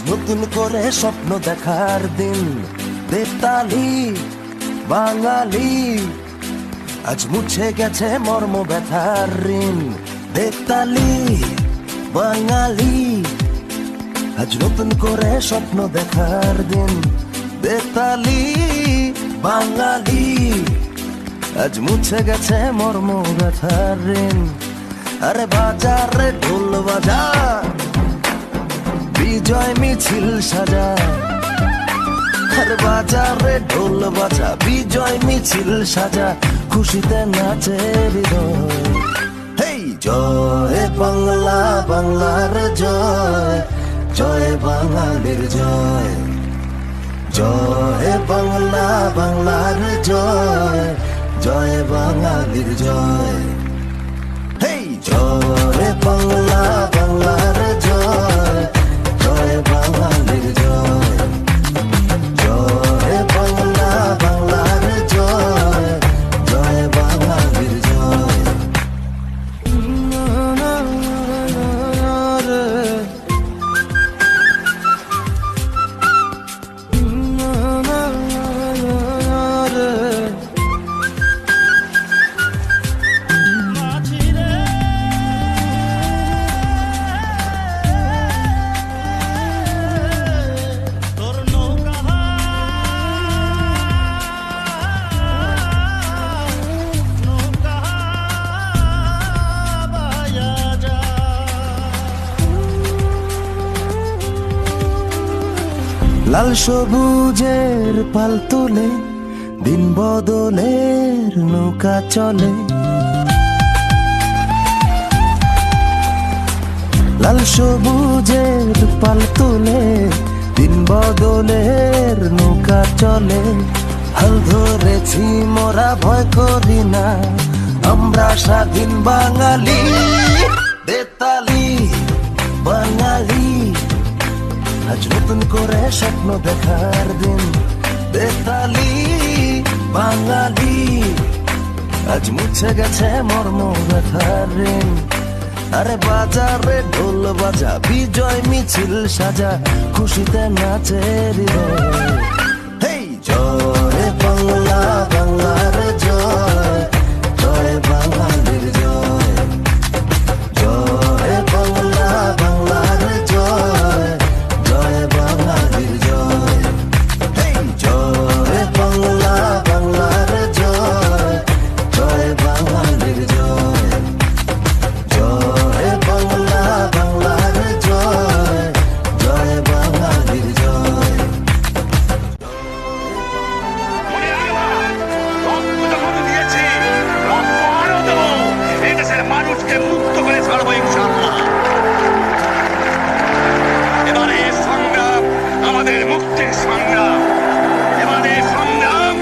নতুন করে স্বপ্ন দেখার দিন। বেতালি বাঙালি, আজ মুছে গেছে মর্ম ব্যথার ঋণ। বেতালি বাঙালি, আজ নতুন করে স্বপ্ন দেখার দিন। বেতালি বাঙালি, আজ মুছে গেছে মর্ম ব্যথার ঋণ। আরে বাজারে ঢোল বাজা, বিজয় মিছিল সাজা। আরে বাজারে ঢোল বাজা, বিজয় মিছিল সাজা, খুশিতে নাচে হৃদয়। হেই জয় বাংলা, বাংলার জয়, জয় বাঙালির জয়। জয় বাংলা, বাংলার জয়, জয় বাঙালির জয়। হেই জয় বাংলা, বাংলার জয়, জয় বাঙালির জয়। জয় বাংলা, বাংলার জয়, জয় বাঙালির জয়। লাল সবুজের পাল তোলে, দিন বদলের নৌকা চলে। লাল সবুজের পাল তোলে, দিন বদলের নৌকা চলে। হাল ধরেছি মোরা, ভয় করি না, আমরা স্বাধীন বাঙালি। বেতালি বাঙালি, আজ নতুন করে স্বপ্ন দেখার দিন। বেতালি বাঙালি, আজ মুছে গেছে মর্ম ব্যথার ঋণ। আরে বাজারে ঢোল বাজা, বিজয় মিছিল সাজা, খুশিতে নাচে হৃদয়। হেই জয় বাংলা, বাংলার জয়, জয় বাঙালির জয়। জয় বাংলা, বাংলার জয়, জয় বাঙালির জয়। হেই জয় বাংলা, বাংলার জয়, জয় বাঙালির জয়। জয় বাংলা, বাংলার জয়, জয় বাঙালির জয়। মনে রাখবা, রক্ত যখন দিয়েছি, রক্ত আরো দেবো। এই দেশের মানুষকে মুক্ত করে ছাড়বো ইনশাআল্লাহ। এবারে সংগ্রাম আমাদের মুক্তির সংগ্রাম, এবারে সংগ্রাম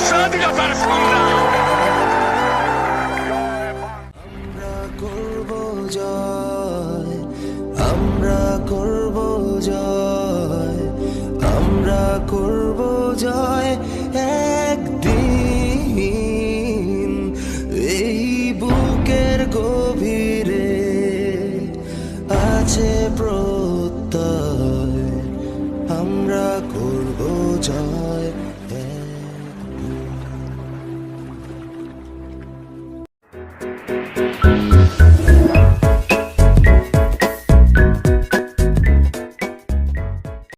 স্বাধীনতার সংগ্রাম। আমরা করব জয়, আমরা করব জয়, আমরা করব জয় একদিন। এই বুকের গভীরে আছে প্রত্যয়, আমরা করব জয়।